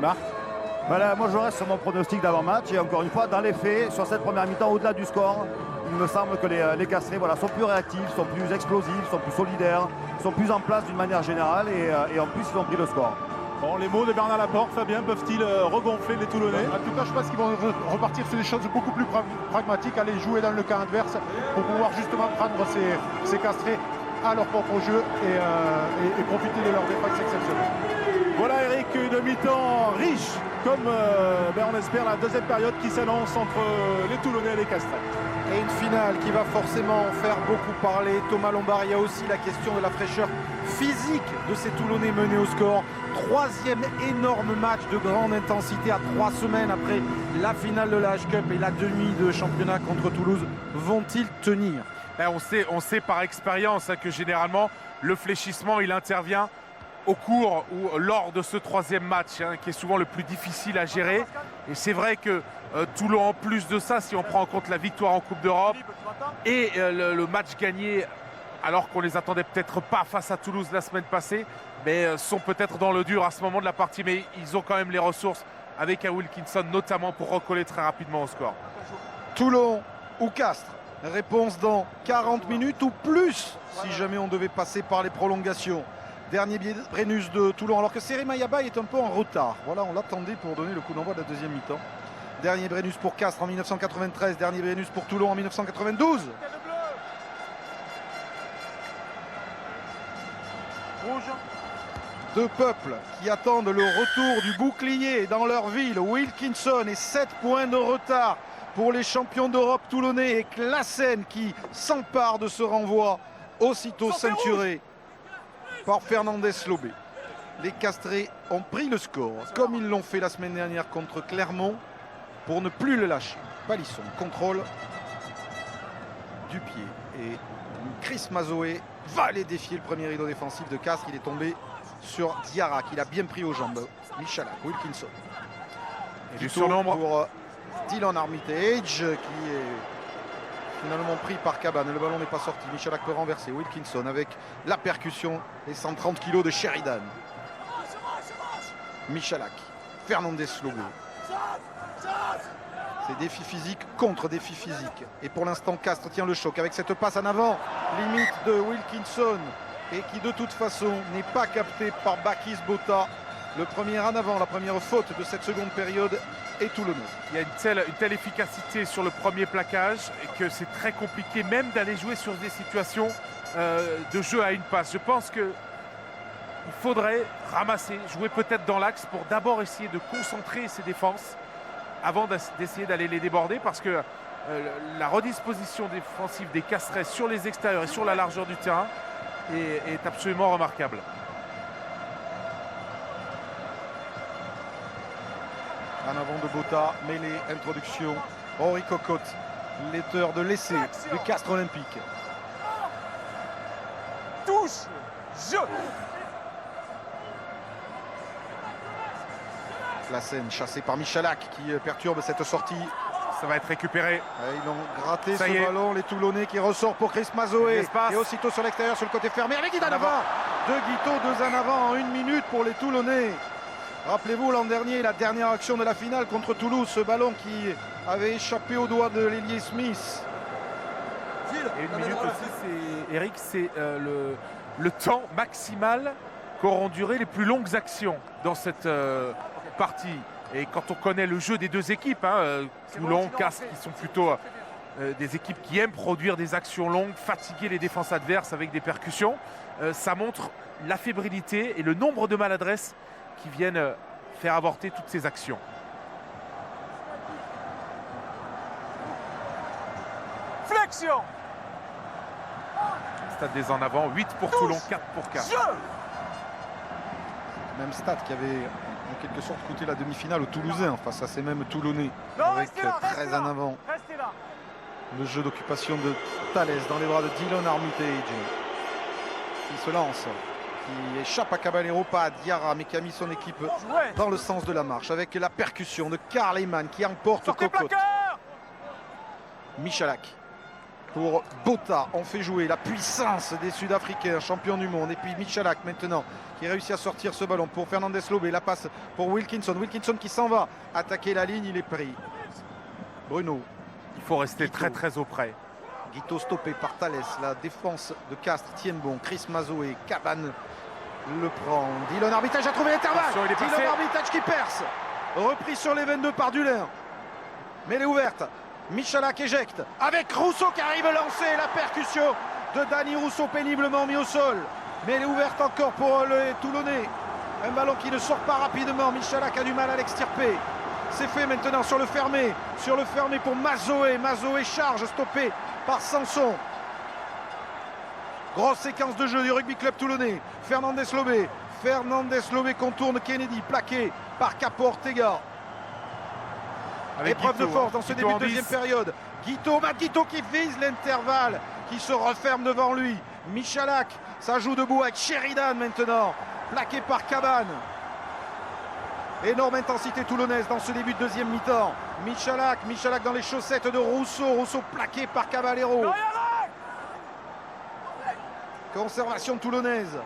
Marc? Voilà, moi je reste sur mon pronostic d'avant-match et encore une fois, dans les faits, sur cette première mi-temps, au-delà du score, il me semble que les Castrés voilà, sont plus réactifs, sont plus explosifs, sont plus solidaires, sont plus en place d'une manière générale et en plus ils ont pris le score. Bon, les mots de Bernard Laporte, Fabien, peuvent-ils regonfler les Toulonnais? En tout cas, je pense qu'ils vont repartir sur des choses beaucoup plus pragmatiques, aller jouer dans le camp adverse pour pouvoir justement prendre ces Castrés à leur propre jeu et profiter de leur défense exceptionnelle. Voilà Eric, une mi-temps riche, comme on espère la deuxième période qui s'annonce entre les Toulonnais et les Castrés. Et une finale qui va forcément faire beaucoup parler. Thomas Lombard, il y a aussi la question de la fraîcheur physique de ces Toulonnais menés au score. Troisième énorme match de grande intensité à 3 semaines après la finale de la H-Cup et la demi de championnat contre Toulouse. Vont-ils tenir? On sait par expérience que généralement le fléchissement il intervient au cours ou lors de ce troisième match qui est souvent le plus difficile à gérer. Et c'est vrai que Toulon, en plus de ça, si on prend en compte la victoire en Coupe d'Europe et le match gagné alors qu'on les attendait peut-être pas face à Toulouse la semaine passée, mais sont peut-être dans le dur à ce moment de la partie, mais ils ont quand même les ressources avec un Wilkinson notamment pour recoller très rapidement au score. Toulon ou Castres? Réponse dans 40 minutes ou plus si jamais on devait passer par les prolongations. Dernier Brennus de Toulon, alors que Serema Yaba est un peu en retard. Voilà, on l'attendait pour donner le coup d'envoi de la deuxième mi-temps. Dernier Brennus pour Castres en 1993, dernier Brennus pour Toulon en 1992. Rouge. Deux peuples qui attendent le retour du bouclier dans leur ville. Wilkinson et 7 points de retard pour les champions d'Europe toulonnais et Classen qui s'empare de ce renvoi aussitôt ceinturé par Fernandez Lobé. Les Castrés ont pris le score comme ils l'ont fait la semaine dernière contre Clermont pour ne plus le lâcher. Balisson, contrôle du pied et Chris Mazoé va aller défier le premier rideau défensif de Castres. Il est tombé sur Diarra qu'il a bien pris aux jambes. Michalak, Wilkinson. Et du surnombre pour Dylan Armitage qui est finalement pris par Cabane. Le ballon n'est pas sorti. Michalak peut renverser. Wilkinson avec la percussion. Les 130 kg de Sheridan. Michalak. Fernandez Lobo. C'est défi physique contre défi physique. Et pour l'instant, Castres tient le choc avec cette passe en avant. Limite de Wilkinson. Et qui de toute façon n'est pas capté par Bakis Bota. Le premier en avant, la première faute de cette seconde période est Toulonnais. Il y a une telle efficacité sur le premier plaquage et que c'est très compliqué même d'aller jouer sur des situations de jeu à une passe. Je pense qu'il faudrait ramasser, jouer peut-être dans l'axe pour d'abord essayer de concentrer ses défenses avant d'essayer d'aller les déborder parce que la redisposition défensive des Castrés sur les extérieurs et sur la largeur du terrain est absolument remarquable. En avant de Bota, mêlée, introduction. Henri Cocotte, l'auteur de l'essai du Castres Olympique. Touche, jeu. Classen chassé par Michalak qui perturbe cette sortie. Ça va être récupéré. Ils ont gratté Ça ce y est. ballon, les Toulonnais qui ressort pour Chris Mazoé. L'espace. Et aussitôt sur l'extérieur, sur le côté fermé, avec Guido en avant. Deux Guito, deux en avant en 1 minute pour les Toulonnais. Rappelez-vous l'an dernier, la dernière action de la finale contre Toulouse, ce ballon qui avait échappé au doigt de l'ailier Smith. Et 1 minute aussi, Eric, c'est le temps maximal qu'auront duré les plus longues actions dans cette partie. Et quand on connaît le jeu des deux équipes, Toulon, Castres, qui sont plutôt des équipes qui aiment produire des actions longues, fatiguer les défenses adverses avec des percussions, ça montre la fébrilité et le nombre de maladresses qui viennent faire avorter toutes ces actions. Flexion. Stade des en avant, 8 pour Toulon, 4 pour Castres. Même Stade qui avait en quelque sorte coûté la demi-finale aux Toulousains face à ces mêmes Toulonnais. Non, Avec restez là, 13 en avant. Restez là. Le jeu d'occupation de Thalès dans les bras de Dylan Armitage. Qui se lance. Qui échappe à Caballero, pas à Diarra, mais qui a mis son équipe dans le sens de la marche. Avec la percussion de Karl Eyman qui emporte Sortez Cocotte. plaqueur. Michalak. pour Botha. On fait jouer la puissance des Sud-Africains, champions du monde. Et puis Michalak maintenant, qui réussit à sortir ce ballon pour Fernandez Lobé. La passe pour Wilkinson. Wilkinson qui s'en va attaquer la ligne, il est pris. Bruno. Il faut rester Guito. très très auprès. Guito stoppé par Thales. La défense de Castres tienne bon. Chris Mazoé, Cabane le prend. Dylan Arbitage a trouvé l'intervalle. Attention, il est passé. Dylan Arbitage qui perce. Repris sur les 22 par Dulin. Mais elle est ouverte. Michalak éjecte avec Rousseau qui arrive à lancer la percussion de Dani Rousseau péniblement mis au sol. Mais elle est ouverte encore pour les Toulonnais. Un ballon qui ne sort pas rapidement. Michalak a du mal à l'extirper. C'est fait maintenant sur le fermé. Sur le fermé pour Mazoé. Mazoé charge, stoppé par Sanson. Grosse séquence de jeu du rugby club toulonnais. Fernandez Lobé. Fernandez Lobé contourne Kennedy. Plaqué par Capo Ortega. Avec Épreuve Guito, de force dans ce Guito début en de deuxième 10. période. Guito, Guito qui vise l'intervalle, qui se referme devant lui. Michalak, ça joue debout avec Sheridan maintenant. Plaqué par Cabane. Énorme intensité toulonnaise dans ce début de deuxième mi-temps. Michalak dans les chaussettes de Rousseau. Rousseau plaqué par Caballero. Conservation toulonnaise.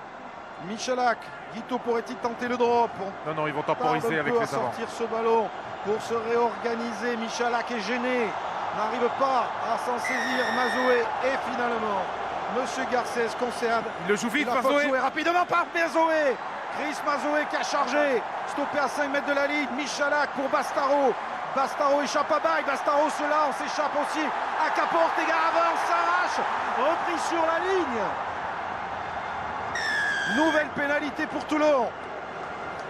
Michalak, Guito pourrait-il tenter le drop? Non, non, ils vont Tarde temporiser un avec peu à les avants. sortir ce ballon pour se réorganiser. Michalak est gêné, n'arrive pas à s'en saisir. Mazoé et finalement Monsieur Garcès concerne. Il le joue vite, Il a pas Mazoé. joué rapidement par Mazoé. Chris Mazoé qui a chargé, stoppé à 5 mètres de la ligne. Michalak pour Bastaro. Bastaro échappe à bail, Bastaro se lance, échappe aussi à Capo Ortega, avance, s'arrache, repris sur la ligne. Nouvelle pénalité pour Toulon.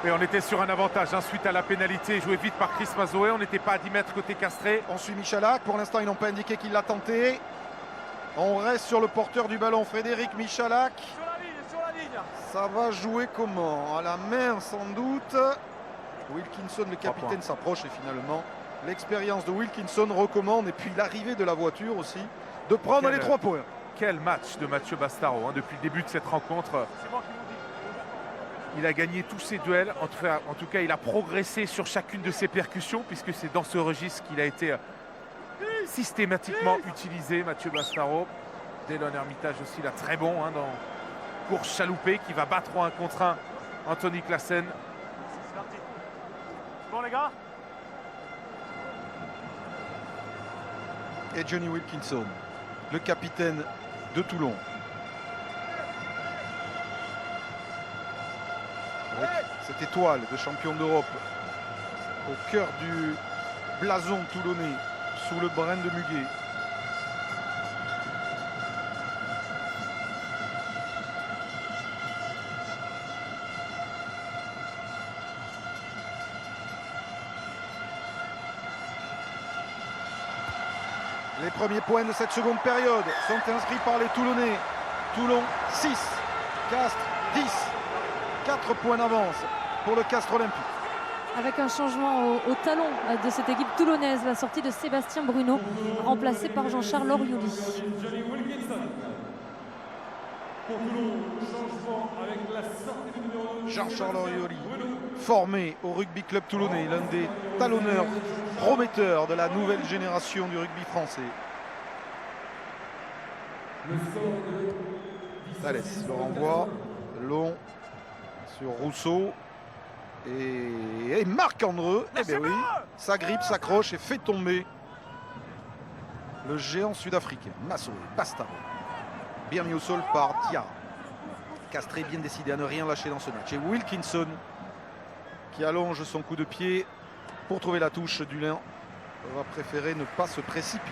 Et on était sur un avantage suite à la pénalité jouée vite par Chris Mazoé. On n'était pas à 10 mètres côté Castré. On suit Michalak, pour l'instant ils n'ont pas indiqué qu'il l'a tenté. On reste sur le porteur du ballon, Frédéric Michalak. Sur la ligne. Ça va jouer comment? À la main sans doute. Wilkinson, le capitaine, s'approche et finalement l'expérience de Wilkinson recommande, et puis l'arrivée de la voiture aussi, de prendre les 3 points. Quel match de Mathieu Bastaro depuis le début de cette rencontre. Il a gagné tous ses duels. En tout cas, il a progressé sur chacune de ses percussions, puisque c'est dans ce registre qu'il a été systématiquement utilisé, Mathieu Bastaro. Delon Hermitage aussi, là, très bon dans course chaloupée, qui va battre en 1 contre 1 Anthony Claassen. C'est parti. Bon les gars. Et Johnny Wilkinson, le capitaine de Toulon. Avec cette étoile de champion d'Europe au cœur du blason toulonnais, sous le brin de muguet. Les premiers points de cette seconde période sont inscrits par les Toulonnais. Toulon 6, Castres 10. 4 points d'avance pour le Castres Olympique. Avec un changement au talon de cette équipe toulonnaise, la sortie de Sébastien Bruno, remplacé par Jean-Charles Orioli. Jean-Charles Orioli, formé au rugby club toulonnais, l'un des talonneurs prometteurs de la nouvelle génération du rugby français. Thalès le renvoie long sur Rousseau et Marc-André. Eh bien oui, ça grippe, s'accroche et fait tomber le géant sud-africain. Massot, Bastaro, bien mis au sol par Diarra. Castré bien décidé à ne rien lâcher dans ce match. Et Wilkinson qui allonge son coup de pied pour trouver la touche. Dulin va préférer ne pas se précipiter.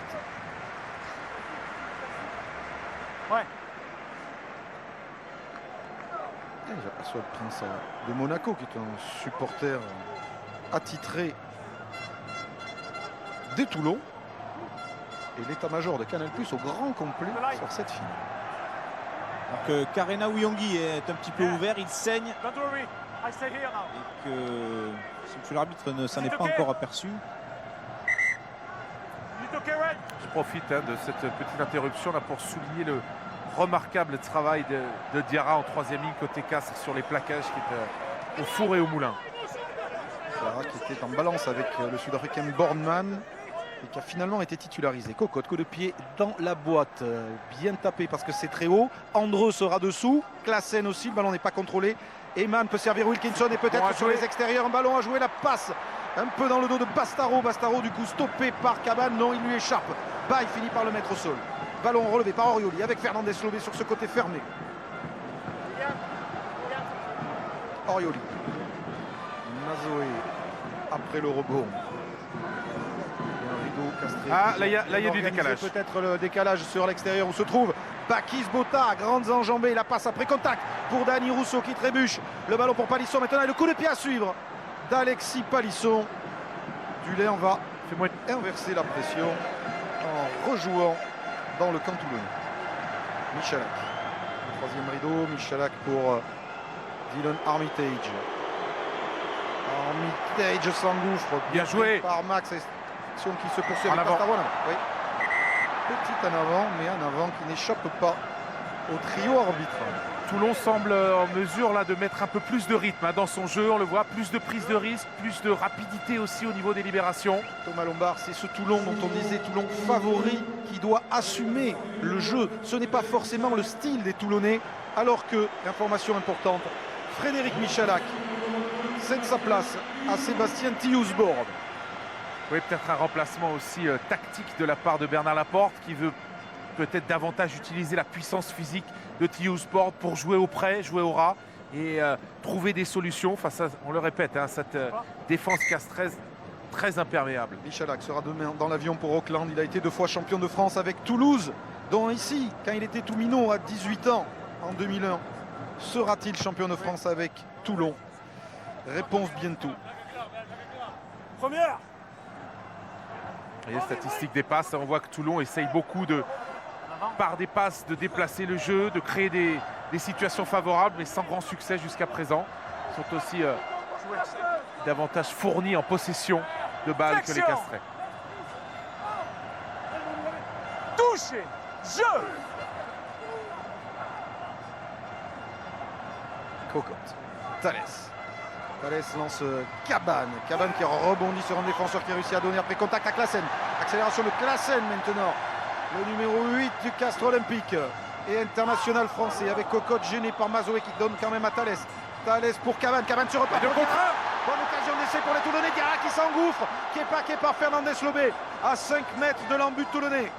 Ouais. Et j'aperçois le prince de Monaco qui est un supporter attitré des Toulon. Et l'état-major de Canal+ au grand complet sur cette finale. Alors que Karena Ouyongui est un petit peu ouvert, il saigne Don't worry. I stay here now. et que si l'arbitre ne s'en est pas encore aperçu. You okay, Red? Je profite de cette petite interruption là pour souligner le remarquable travail de Diarra en 3e ligne côté Castres sur les plaquages qui étaient au four et au moulin. Diarra qui était en balance avec le Sud-Africain Bornman. et qui a finalement été titularisé. Cocotte, coup de pied dans la boîte. Bien tapé parce que c'est très haut. Andreu sera dessous. Classen aussi, le ballon n'est pas contrôlé. Eman peut servir Wilkinson et peut-être sur les extérieurs. Un ballon à jouer, la passe un peu dans le dos de Bastaro. Bastaro du coup stoppé par Cabane. Non, il lui échappe. Baye finit par le mettre au sol. Ballon relevé par Orioli avec Fernandez Lobé sur ce côté fermé. Orioli. Mazoé après le rebond. Ah, là, il y a du décalage. Peut-être le décalage sur l'extérieur où se trouve Bakis Bota, grandes enjambées, la passe après contact pour Dani Rousseau qui trébuche. Le ballon pour Palisson maintenant et le coup de pied à suivre d'Alexis Palisson. Dulain va inverser la pression en rejouant dans le camp toulonnais. Michalak. Troisième rideau, Michalak pour Dylan Armitage. Armitage s'engouffre. Bien joué par Max. Qui se poursuit avec avant. Pastaro. Oui. Petit en avant, mais un avant qui n'échappe pas au trio arbitral. Toulon semble en mesure là de mettre un peu plus de rythme dans son jeu, on le voit, plus de prise de risque, plus de rapidité aussi au niveau des libérations. Thomas Lombard, c'est ce Toulon dont on disait Toulon favori qui doit assumer le jeu. Ce n'est pas forcément le style des Toulonnais, alors que, information importante, Frédéric Michalak cède sa place à Sébastien Tillous-Borde. Oui, peut-être un remplacement aussi tactique de la part de Bernard Laporte qui veut peut-être davantage utiliser la puissance physique de Tillous-Borde pour jouer au près, jouer au ras et trouver des solutions face à, on le répète, cette défense castraise très imperméable. Michalak sera demain dans l'avion pour Auckland. Il a été 2 fois champion de France avec Toulouse, dont ici, quand il était tout minot à 18 ans en 2001. Sera-t-il champion de France avec Toulon? Réponse bientôt. Première. Les statistiques des passes, on voit que Toulon essaye beaucoup par des passes de déplacer le jeu, de créer des situations favorables, mais sans grand succès jusqu'à présent. Ils sont aussi davantage fournis en possession de balles que les Castrais. Touché. Jeu. Cocotte. Thalès. Thalès lance Cabane. Cabane qui rebondit sur un défenseur qui réussit à donner après contact à Classen. Accélération de Classen maintenant. Le numéro 8 du Castres Olympique et international français avec Cocotte gêné par Mazoé qui donne quand même à Thalès. Thalès pour Cabane. Cabane se repart. Bonne occasion d'essai pour les Toulonnais. Diarra qui s'engouffre. Qui est paqué par Fernandez Lobé à 5 mètres de l'embut toulonnais.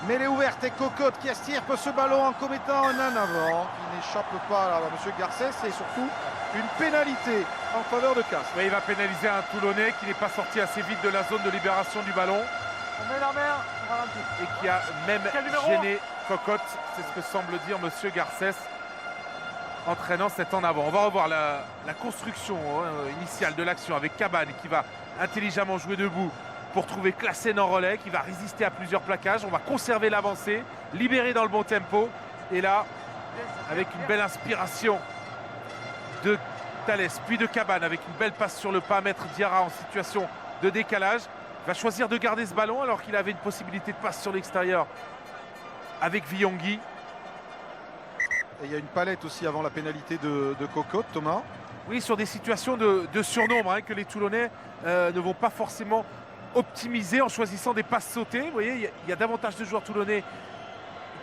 Mêlée ouverte et Cocotte qui estirpe ce ballon en commettant un en avant qui n'échappe pas à M. Garcès et surtout une pénalité en faveur de Castres. Oui, il va pénaliser un Toulonnais qui n'est pas sorti assez vite de la zone de libération du ballon. On met la mer. Et qui a même gêné Cocotte, c'est ce que semble dire M. Garcès, entraînant cet en avant. On va revoir la construction initiale de l'action avec Cabane qui va intelligemment jouer debout pour trouver Classen en relais, qui va résister à plusieurs plaquages. On va conserver l'avancée, libérer dans le bon tempo. Et là, avec une belle inspiration de Thalès, puis de Cabane, avec une belle passe sur le pas, mettre Diarra en situation de décalage. Il va choisir de garder ce ballon alors qu'il avait une possibilité de passe sur l'extérieur avec Villongui. Et il y a une palette aussi avant la pénalité de Cocotte, Thomas. Oui, sur des situations de surnombre que les Toulonnais ne vont pas forcément optimiser en choisissant des passes sautées. Vous voyez, il y a davantage de joueurs toulonnais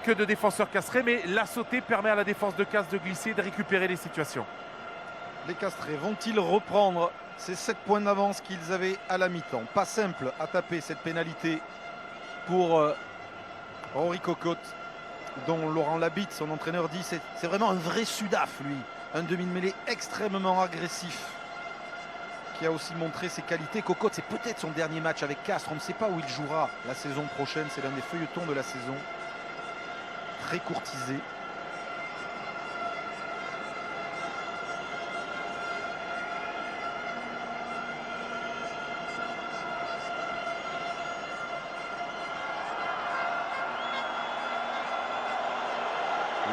que de défenseurs castrés, mais la sautée permet à la défense de Castres de glisser, de récupérer les situations. Les Castrés vont-ils reprendre ces 7 points d'avance qu'ils avaient à la mi-temps? Pas simple à taper cette pénalité pour Henri Cocotte, dont Laurent Labitte, son entraîneur, dit c'est vraiment un vrai Sudaf, lui. Un demi-mêlée extrêmement agressif, qui a aussi montré ses qualités. Cocotte, c'est peut-être son dernier match avec Castres. On ne sait pas où il jouera la saison prochaine. C'est l'un des feuilletons de la saison. Très courtisé.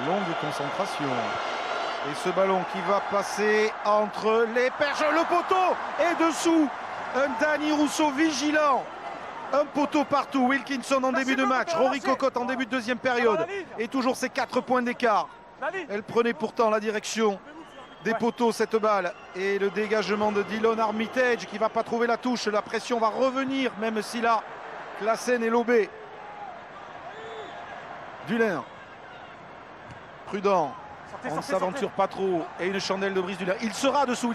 Longue concentration. Et ce ballon qui va passer entre les perches, le poteau et dessous. Un Dani Rousseau vigilant. Un poteau partout. Wilkinson en début de match. Rory Cocotte en début de deuxième période. Et toujours ces 4 points d'écart. Elle prenait pourtant la direction des poteaux cette balle. Et le dégagement de Dylan Armitage qui va pas trouver la touche. La pression va revenir, même si là, Claassen est lobé. Dullin. Prudent. On ne s'aventure pas trop. Et une chandelle de Brice Dullin. Il sera dessous,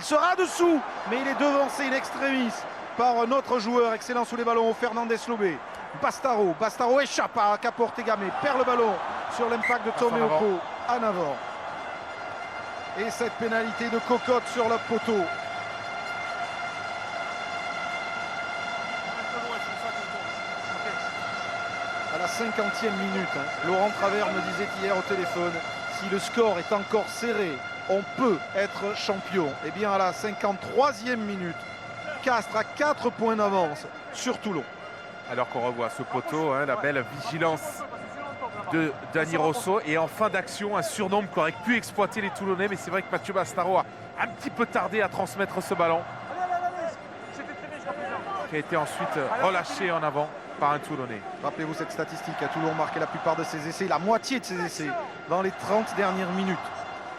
mais il est devancé in extremis par notre joueur. Excellent sous les ballons, Fernandez Lobé. Bastaro échappe à Caporte Gamé, perd le ballon sur l'impact de Tomé Oko à Navarre. Et cette pénalité de Cocotte sur le poteau. À la 50e minute, Laurent Travers me disait hier au téléphone, si le score est encore serré, on peut être champion. Et bien à la 53e minute, Castres a 4 points d'avance sur Toulon. Alors qu'on revoit ce poteau, la belle vigilance de Dani Rosso. Et en fin d'action, un surnombre qu'auraient pu exploiter les Toulonnais. Mais c'est vrai que Mathieu Bastaro a un petit peu tardé à transmettre ce ballon, qui a été ensuite relâché en avant par un Toulonnais. Rappelez-vous cette statistique, à Toulon marqué la plupart de ses essais, la moitié de ses essais dans les 30 dernières minutes.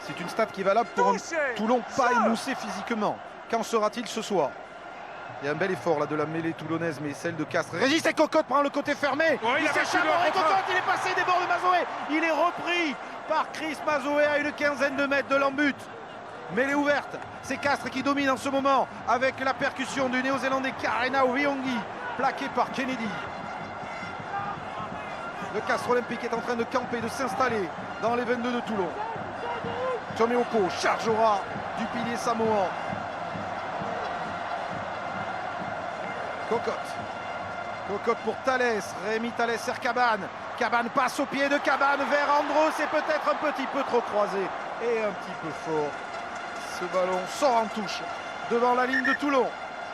C'est une stat qui est valable pour un Toulon pas émoussé physiquement. Qu'en sera-t-il ce soir? Il y a un bel effort là de la mêlée toulonnaise, mais celle de Castres résiste et Cocotte prend le côté fermé. Il s'échappe et Cocotte, il est passé des bords de Mazoé. Il est repris par Chris Mazoé à une quinzaine de mètres de l'embut. Mêlée ouverte, c'est Castres qui domine en ce moment avec la percussion du néo-zélandais Karena Wiongi, plaqué par Kennedy. Le Castres Olympique est en train de camper, de s'installer dans les 22 de Toulon. Tomé Oko chargera du pilier samoan. Cocotte pour Thalès, Rémi Thalès sert Cabane. Cabane passe au pied de Cabane vers Andro, c'est peut-être un petit peu trop croisé et un petit peu fort. Ce ballon sort en touche devant la ligne de Toulon.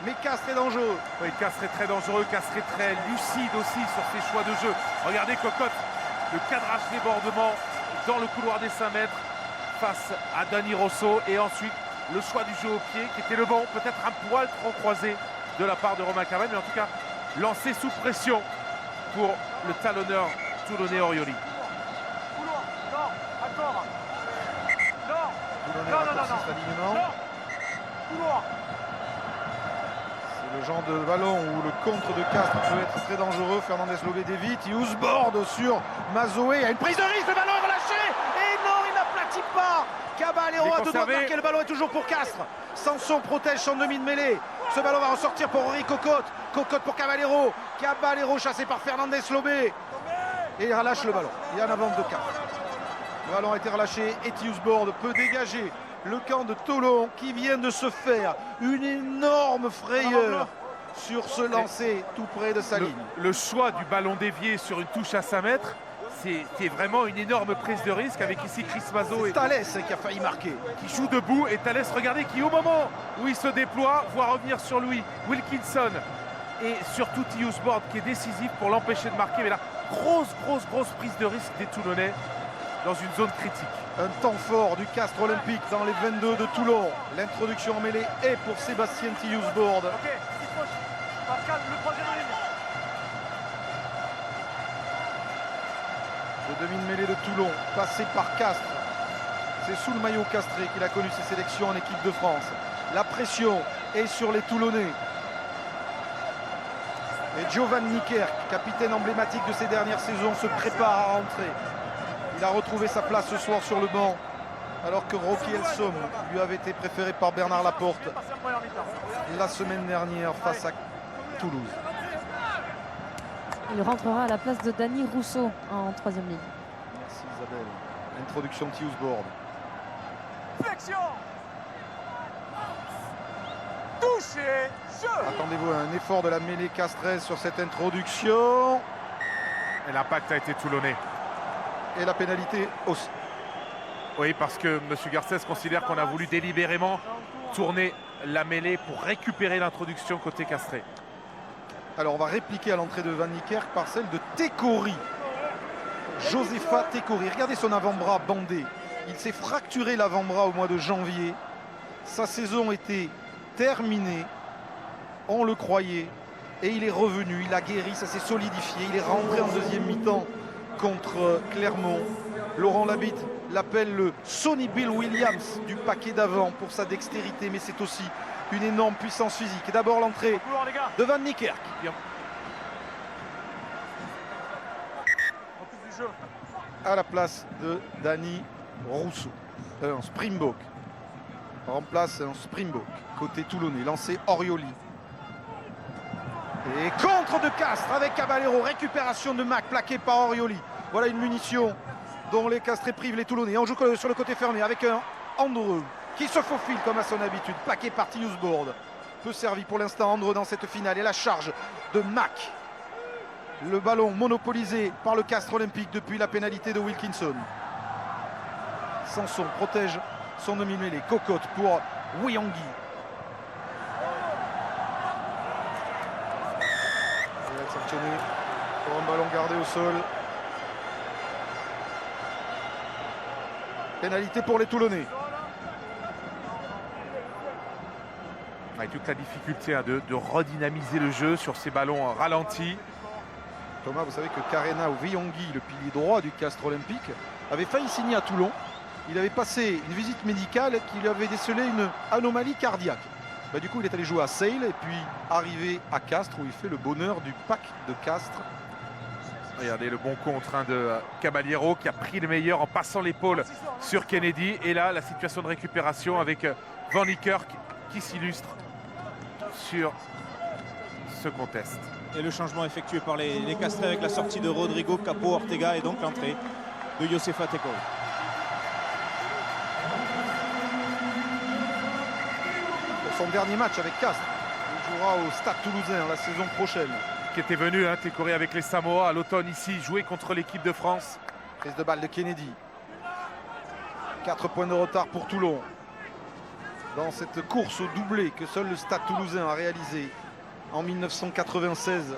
Mais Castres est dangereux. Oui, Castres est très dangereux, Castres est très lucide aussi sur ses choix de jeu. Regardez Cocotte, le cadrage débordement dans le couloir des 5 mètres face à Dani Rosso. Et ensuite, le choix du jeu au pied qui était le bon, peut-être un poil trop croisé de la part de Romain Cabane, mais en tout cas lancé sous pression pour le talonneur toulonnais Orioli. C'est le genre de ballon où le contre de Castres peut être très dangereux. Fernandez Lobé d'évite, il houseboard sur Mazoé, il y a une prise de risque, le ballon est relâché et non, il n'aplatit pas. Caballero a tout droit de marquer, le ballon est toujours pour Castres. Sanson protège son demi de mêlée. Ce ballon va ressortir pour Henri Cocotte. Cocotte pour Caballero. Caballero chassé par Fernandez Lobé. Et il relâche le ballon. Il y a un avance de Castres. Le ballon a été relâché. Etiusboard peut dégager le camp de Toulon qui vient de se faire une énorme frayeur sur ce lancer tout près de sa ligne. Le choix du ballon dévié sur une touche à 5 mètres, c'était vraiment une énorme prise de risque avec ici Chris Mazo et Thalès qui a failli marquer. Qui joue debout et Thalès, regardez, qui au moment où il se déploie, voit revenir sur lui Wilkinson et surtout Houseboard qui est décisif pour l'empêcher de marquer. Mais là, grosse prise de risque des Toulonnais dans une zone critique. Un temps fort du Castres Olympique dans les 22 de Toulon. L'introduction en mêlée est pour Sébastien Houseboard. Le demi-mêlée de Toulon, passé par Castres. C'est sous le maillot castré qu'il a connu ses sélections en équipe de France. La pression est sur les Toulonnais. Et Giovanni Kerk, capitaine emblématique de ces dernières saisons, se prépare à rentrer. Il a retrouvé sa place ce soir sur le banc, alors que Rocky Elsom lui avait été préféré par Bernard Laporte la semaine dernière face à Toulouse. Il rentrera à la place de Dani Rousseau en troisième ligne. Merci Isabelle. Introduction de Houseboard. Attendez-vous à un effort de la mêlée castraise sur cette introduction. Et l'impact a été toulonnais. Et la pénalité aussi. Oui, parce que M. Garcès considère qu'on a voulu délibérément tourner la mêlée pour récupérer l'introduction côté castré. Alors on va répliquer à l'entrée de Van Niekerk par celle de Tekori. Josepha Tekori. Regardez son avant-bras bandé. Il s'est fracturé l'avant-bras au mois de janvier. Sa saison était terminée. On le croyait. Et il est revenu. Il a guéri. Ça s'est solidifié. Il est rentré en deuxième mi-temps contre Clermont. Laurent Labitte l'appelle le Sonny Bill Williams du paquet d'avant pour sa dextérité, mais c'est aussi une énorme puissance physique. Et d'abord l'entrée de Van Niekerk. À la place de Danny Rousseau. Un Springbok. Remplace un Springbok. Côté toulonnais, lancé Orioli. Et contre de Castres avec Caballero. Récupération de Mac plaqué par Orioli. Voilà une munition dont les Castres privent les Toulonnais. On joue sur le côté fermé avec un Andreu qui se faufile comme à son habitude. Plaqué par Tiusbord. Peu servi pour l'instant Andreu dans cette finale. Et la charge de Mac. Le ballon monopolisé par le Castres Olympique depuis la pénalité de Wilkinson. Sanson protège son demi-mêlée. Cocotte pour Wiyangui. Il va être sanctionné pour un ballon gardé au sol. Pénalité pour les Toulonnais. Avec toute la difficulté de redynamiser le jeu sur ces ballons ralentis. Thomas, vous savez que Karena Wiyangui, le pilier droit du Castres Olympique, avait failli signer à Toulon. Il avait passé une visite médicale qui lui avait décelé une anomalie cardiaque. Du coup, il est allé jouer à Sale et puis arrivé à Castres où il fait le bonheur du pack de Castres. Regardez le bon contre de Caballero qui a pris le meilleur en passant l'épaule sur Kennedy. Et là, la situation de récupération avec Van Niekerk qui s'illustre sur ce contest. Et le changement effectué par les Castres avec la sortie de Rodrigo Capo Ortega et donc l'entrée de Youssefa Tekouri. Pour son dernier match avec Castres, il jouera au Stade Toulousain la saison prochaine. Qui était venu, Tekouri avec les Samoa à l'automne ici, jouer contre l'équipe de France. Prise de balle de Kennedy. 4 points de retard pour Toulon. Dans cette course au doublé que seul le Stade Toulousain a réalisé en 1996.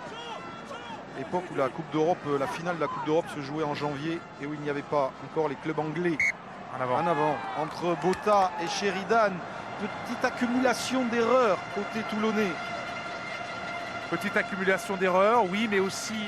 Époque où la Coupe d'Europe, la finale de la Coupe d'Europe se jouait en janvier et où il n'y avait pas encore les clubs anglais en avant. Entre Botta et Sheridan, petite accumulation d'erreurs côté toulonnais. Petite accumulation d'erreurs, oui, mais aussi,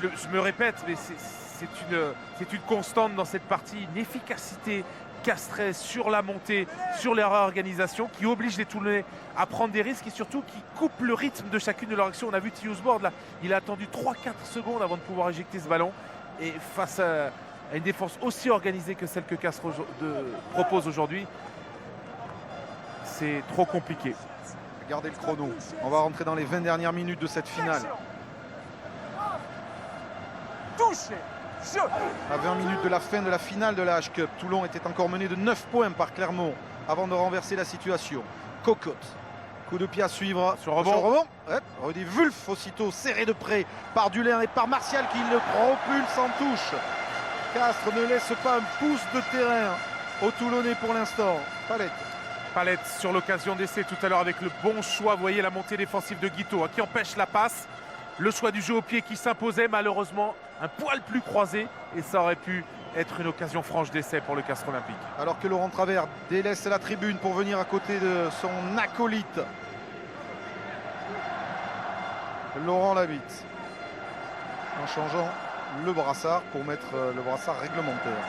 je me répète, mais c'est une constante dans cette partie, une efficacité castraise sur la montée, sur leur organisation, qui oblige les Toulonnais à prendre des risques et surtout qui coupe le rythme de chacune de leurs actions. On a vu Tiusbord là, il a attendu 3-4 secondes avant de pouvoir éjecter ce ballon. Et face à une défense aussi organisée que celle que Castres propose aujourd'hui, c'est trop compliqué. Regardez le chrono. On va rentrer dans les 20 dernières minutes de cette finale. À 20 minutes de la fin de la finale de la H-Cup, Toulon était encore mené de 9 points par Clermont avant de renverser la situation. Cocotte. Coup de pied à suivre. Sur le rebond. Ouais. Rudy Wulf aussitôt serré de près par Dulin et par Martial qui le propulse en touche. Castres ne laisse pas un pouce de terrain aux Toulonnais pour l'instant. Palette sur l'occasion d'essai tout à l'heure avec le bon choix. Vous voyez la montée défensive de Guito qui empêche la passe. Le choix du jeu au pied qui s'imposait, malheureusement un poil plus croisé et ça aurait pu être une occasion franche d'essai pour le Castres Olympique. Alors que Laurent Travers délaisse la tribune pour venir à côté de son acolyte Laurent Labitte en changeant le brassard pour mettre le brassard réglementaire.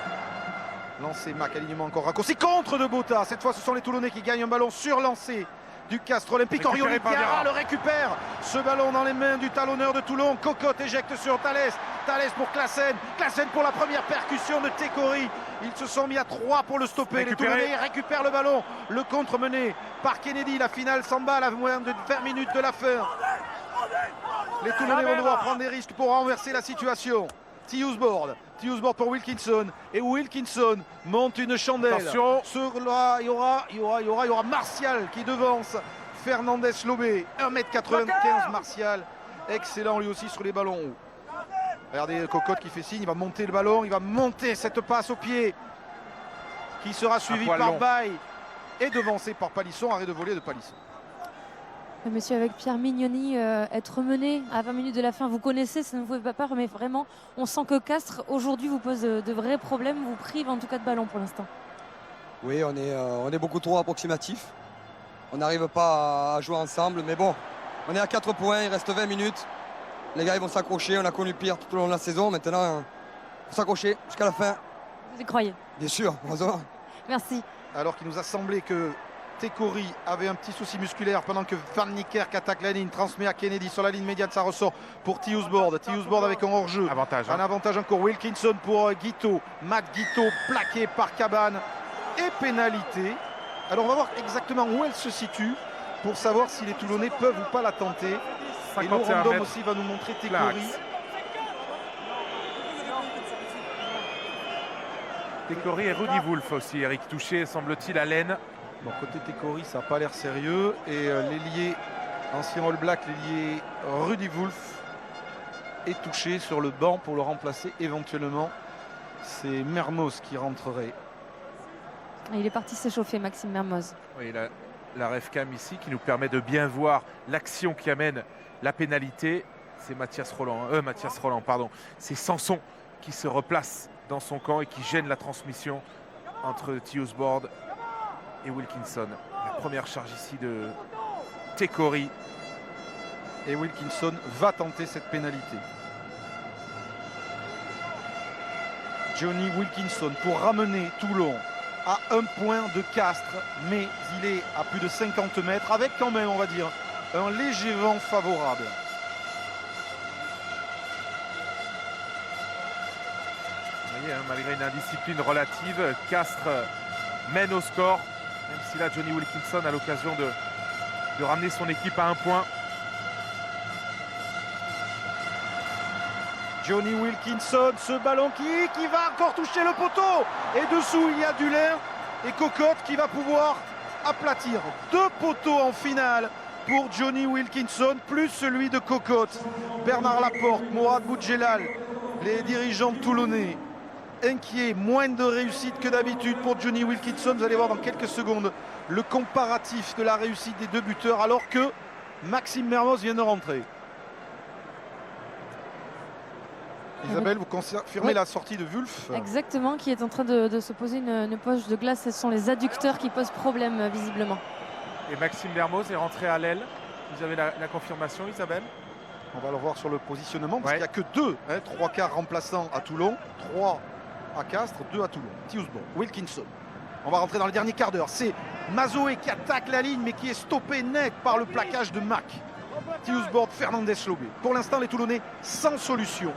Lancé, Mac, alignement encore raccourci contre de Botta. Cette fois ce sont les Toulonnais qui gagnent un ballon sur lancé du Castres Olympique. Orioli Diarra le récupère. Ce ballon dans les mains du talonneur de Toulon. Cocotte éjecte sur Thalès. Thalès pour Classen. Classen pour la première percussion de Tekouri. Ils se sont mis à 3 pour le stopper. Les Toulonnais récupèrent le ballon. Le contre mené par Kennedy. La finale s'emballe à moins de 20 minutes de la fin. Les Toulonnais vont devoir prendre des risques pour renverser la situation. Tiusbord pour Wilkinson. Et Wilkinson monte une chandelle. Attention. Il y aura Martial qui devance Fernandez Lobé. 1m95 Martial. Excellent lui aussi sur les ballons hauts. Regardez Cocotte qui fait signe. Il va monter le ballon. Il va monter cette passe au pied. Qui sera suivie par Baye. Et devancé par Palisson. Arrêt de volée de Palisson. Monsieur, avec Pierre Mignoni, être mené à 20 minutes de la fin, vous connaissez, ça ne vous fait pas peur, mais vraiment, on sent que Castres, aujourd'hui, vous pose de vrais problèmes, vous prive en tout cas de ballon pour l'instant. Oui, on est beaucoup trop approximatif. On n'arrive pas à jouer ensemble, mais bon, on est à 4 points, il reste 20 minutes. Les gars, ils vont s'accrocher, on a connu pire tout au long de la saison. Maintenant, faut s'accrocher jusqu'à la fin. Vous y croyez? Bien sûr, heureusement. Merci. Alors qu'il nous a semblé que Tekori avait un petit souci musculaire pendant que Van Niekerk attaque la ligne, transmet à Kennedy sur la ligne médiane, ça ressort pour Theusbord. Theusbord avec un hors-jeu. Avantage. Un avantage encore. Wilkinson pour Guito. Matt Guito plaqué par Cabane et pénalité. Alors on va voir exactement où elle se situe pour savoir si les Toulonnais peuvent ou pas la tenter. Et 51 Laurent Dom mètres. aussi va nous montrer Tekori. L'axe. Tekori et Rudy Wolf aussi, Eric, touché, semble-t-il, à l'aine. Bon, côté Tekori, ça n'a pas l'air sérieux. Et l'ailier, ancien All Black, l'ailier Rudy Wolf est touché sur le banc pour le remplacer éventuellement. C'est Mermoz qui rentrerait. Il est parti s'échauffer, Maxime Mermoz. Oui, la ref-cam ici qui nous permet de bien voir l'action qui amène la pénalité. C'est Mathias Roland, pardon. C'est Sanson qui se replace dans son camp et qui gêne la transmission entre Theusbord et Wilkinson. La première charge ici de Tekori. Et Wilkinson va tenter cette pénalité. Johnny Wilkinson pour ramener Toulon à un point de Castres, mais il est à plus de 50 mètres avec quand même, on va dire, un léger vent favorable. Vous voyez, hein, malgré une indiscipline relative, Castres mène au score, même si là Johnny Wilkinson a l'occasion de ramener son équipe à un point. Johnny Wilkinson, ce ballon qui va encore toucher le poteau. Et dessous, il y a Duller et Cocotte qui va pouvoir aplatir. 2 poteaux en finale pour Johnny Wilkinson, plus celui de Cocotte. Bernard Laporte, Mourad Boudjelal, les dirigeants toulonnais inquiets, moins de réussite que d'habitude pour Johnny Wilkinson. Vous allez voir dans quelques secondes le comparatif de la réussite des 2 buteurs, alors que Maxime Mermoz vient de rentrer. Isabelle, vous confirmez la sortie de Wulf? Exactement, qui est en train de se poser une poche de glace. Ce sont les adducteurs qui posent problème, visiblement. Et Maxime Mermoz est rentré à l'aile. Vous avez la confirmation, Isabelle? On va le voir sur le positionnement, parce Ouais. qu'il n'y a que 2, 3 quarts remplaçants à Toulon, 3 à Castres, 2 à Toulon. Theusbord, Wilkinson. On va rentrer dans le dernier quart d'heure. C'est Mazoé qui attaque la ligne, mais qui est stoppé net par le plaquage de Mac. Theusbord, Fernandez Lobé. Pour l'instant, les Toulonnais sans solution.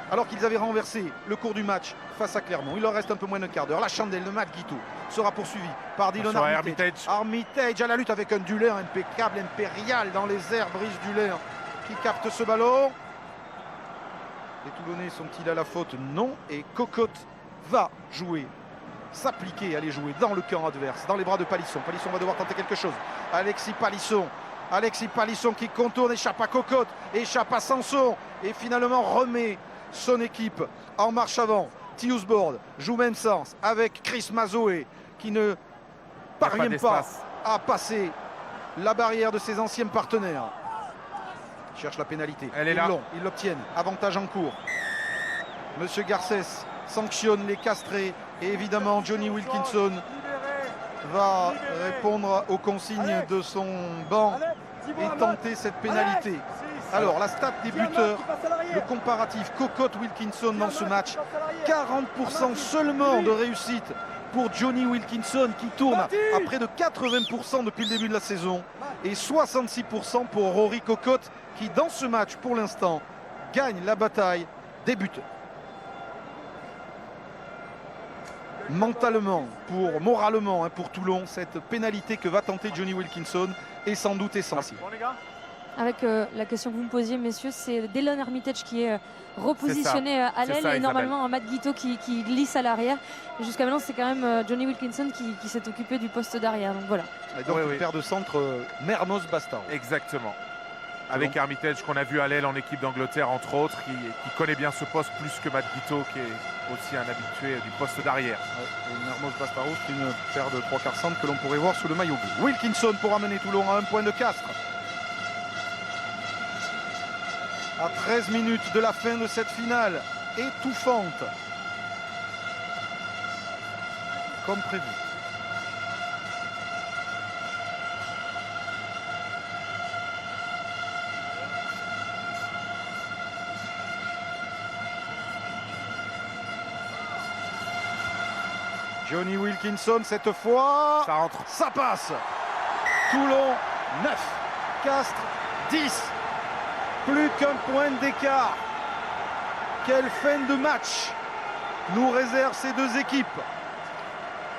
Alors qu'ils avaient renversé le cours du match face à Clermont. Il leur reste un peu moins d'un quart d'heure. La chandelle de Matt Guito sera poursuivie par Dylan Attention à Armitage. Armitage à la lutte avec un Duller impeccable, impérial dans les airs. Brice Duller qui capte ce ballon. Les Toulonnais sont-ils à la faute? Non. Et Cocotte va jouer, s'appliquer, aller jouer dans le camp adverse, dans les bras de Palisson. Palisson va devoir tenter quelque chose. Alexis Palisson qui contourne, échappe à Cocotte, échappe à Sanson et finalement remet son équipe en marche avant. Theusbord joue même sens avec Chris Mazoé qui ne parvient pas à passer la barrière de ses anciens partenaires. Il cherche la pénalité. Elle est là. Ils l'obtiennent. Avantage en cours. Monsieur Garcès sanctionne les castrés et évidemment Johnny Wilkinson va répondre aux consignes de son banc et tenter cette pénalité. Alors la stat des buteurs, le comparatif Cocotte-Wilkinson dans ce match, 40% seulement de réussite pour Johnny Wilkinson qui tourne à près de 80% depuis le début de la saison et 66% pour Rory Cocotte qui dans ce match pour l'instant gagne la bataille des buteurs. Moralement pour Toulon, cette pénalité que va tenter Johnny Wilkinson est sans doute essentielle. Avec la question que vous me posiez, messieurs, c'est Dylan Armitage qui est repositionné à C'est l'aile ça, et Isabelle. normalement un Matt Guito qui glisse à l'arrière. Et jusqu'à maintenant, c'est quand même Johnny Wilkinson qui s'est occupé du poste d'arrière. Donc voilà. Et donc Oui. une paire de centre Mermoz Bastaro. Exactement. Avec Armitage qu'on a vu à l'aile en équipe d'Angleterre entre autres, qui connaît bien ce poste plus que Matt Guito qui est aussi un habitué du poste d'arrière. Et Mermoz Bastaro, c'est une paire de 3 quarts centre que l'on pourrait voir sous le maillot bleu. Wilkinson pour amener Toulon à un point de Castres. À 13 minutes de la fin de cette finale étouffante. Comme prévu. Johnny Wilkinson cette fois. Ça rentre. Ça passe. Toulon 9, Castres 10. Plus qu'un point d'écart. Quelle fin de match nous réservent ces deux équipes.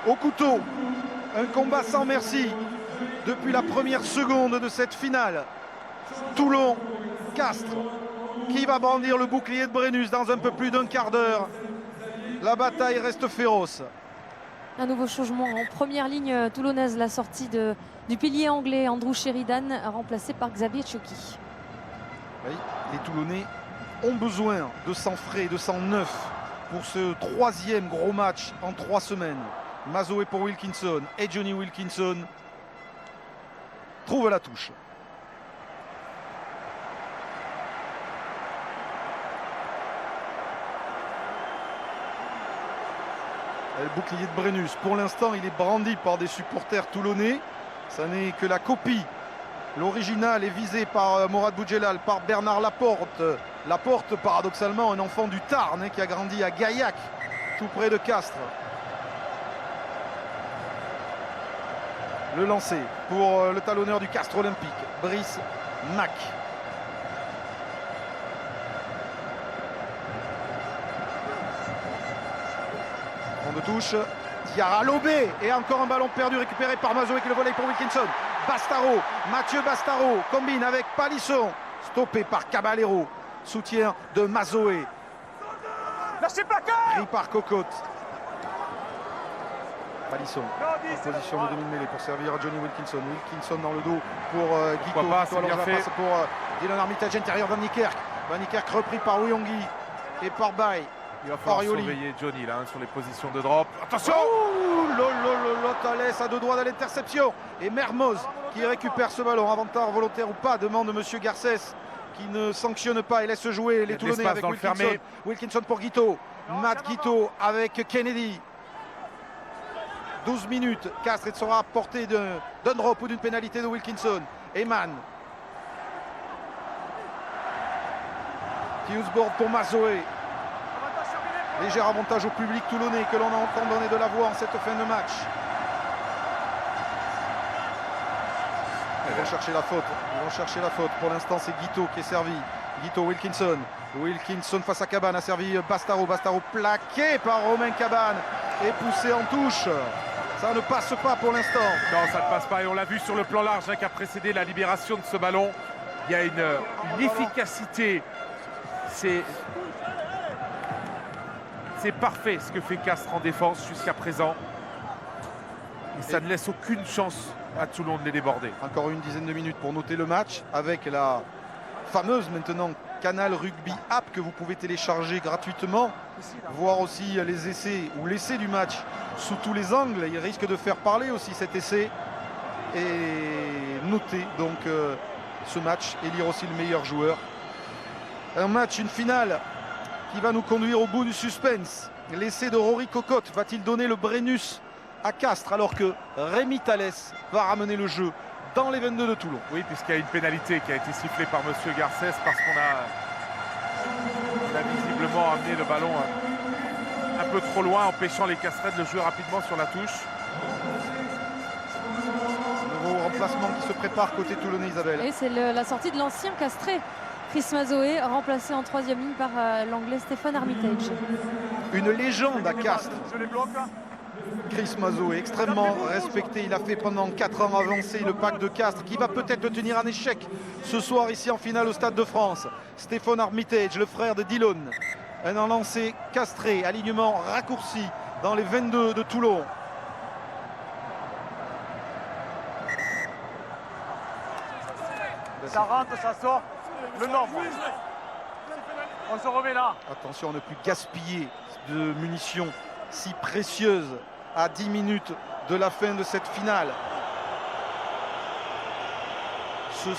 Au couteau, un combat sans merci depuis la première seconde de cette finale. Toulon, Castres, qui va brandir le bouclier de Brennus dans un peu plus d'un quart d'heure. La bataille reste féroce. Un nouveau changement en première ligne toulonnaise, la sortie du pilier anglais Andrew Sheridan, remplacé par Xavier Tchoki. Oui, les Toulonnais ont besoin de sang frais, de sang neuf pour ce troisième gros match en 3 semaines. Mazoé pour Wilkinson et Johnny Wilkinson trouvent la touche. Le bouclier de Brennus, pour l'instant, il est brandi par des supporters toulonnais. Ça n'est que la copie. L'original est visé par Morad Boudjelal, par Bernard Laporte. Laporte, paradoxalement, un enfant du Tarn qui a grandi à Gaillac, tout près de Castres. Le lancer pour le talonneur du Castres Olympique, Brice Mac. De touche, Diarra Lobé et encore un ballon perdu récupéré par Mazoé qui le volée pour Wilkinson. Bastaro, Mathieu Bastaro combine avec Palisson, stoppé par Caballero, soutien de Mazoé. Pris par Cocotte. Palisson en position de demi-mêlée pour servir à Johnny Wilkinson. Wilkinson dans le dos pour Guito. Pas, c'est bien fait. Passe pour Dylan Armitage intérieur Van Niekerk. Van Niekerk repris par Oyongi et par Baye. Il va falloir Orioli. surveiller Johnny là, sur les positions de drop. Attention! Thalès à 2 doigts de l'interception. Et Mermoz qui récupère ce ballon. Avantage volontaire ou pas, demande Monsieur Garcès qui ne sanctionne pas et laisse jouer les Toulonnais avec Wilkinson. Wilkinson pour Guito. Matt Guito avec Kennedy. 12 minutes. Castres sera à portée d'un drop ou d'une pénalité de Wilkinson. Eman. Fuseboard pour Mazoé. Léger avantage au public toulonnais que l'on entend donner de la voix en cette fin de match. Ils vont chercher la faute. Ils vont chercher la faute. Pour l'instant, c'est Guito qui est servi. Guito, Wilkinson. Wilkinson face à Cabane a servi Bastaro. Bastaro plaqué par Romain Cabane et poussé en touche. Ça ne passe pas pour l'instant. Non, ça ne passe pas. Et on l'a vu sur le plan large qui a précédé la libération de ce ballon. Il y a une efficacité. C'est parfait ce que fait Castres en défense jusqu'à présent. Et ça ne laisse aucune chance à Toulon de les déborder. Encore une dizaine de minutes pour noter le match avec la fameuse maintenant Canal Rugby App que vous pouvez télécharger gratuitement. Voir aussi les essais ou l'essai du match sous tous les angles. Il risque de faire parler aussi cet essai. Et noter donc ce match et lire aussi le meilleur joueur. Un match, une finale qui va nous conduire au bout du suspense. L'essai de Rory Cocotte va-t-il donner le Brennus à Castres alors que Rémi Thalès va ramener le jeu dans les 22 de Toulon? Oui, puisqu'il y a une pénalité qui a été sifflée par Monsieur Garcès parce qu'on a visiblement amené le ballon un peu trop loin, empêchant les Castrais de le jouer rapidement sur la touche. Nouveau remplacement qui se prépare côté toulonnais, Isabelle. Et c'est la sortie de l'ancien Castré. Chris Mazoé, remplacé en 3e ligne par l'anglais Stéphane Armitage. Une légende à Castres. Chris Mazoé, extrêmement respecté. Il a fait pendant 4 ans avancer le pack de Castres qui va peut-être le tenir en échec ce soir ici en finale au Stade de France. Stéphane Armitage, le frère de Dillon. Un lancé castré, alignement raccourci dans les 22 de Toulon. Ça rentre, ça sort. Le nombre. On se remet là. Attention à ne plus gaspiller de munitions si précieuses à 10 minutes de la fin de cette finale. Ce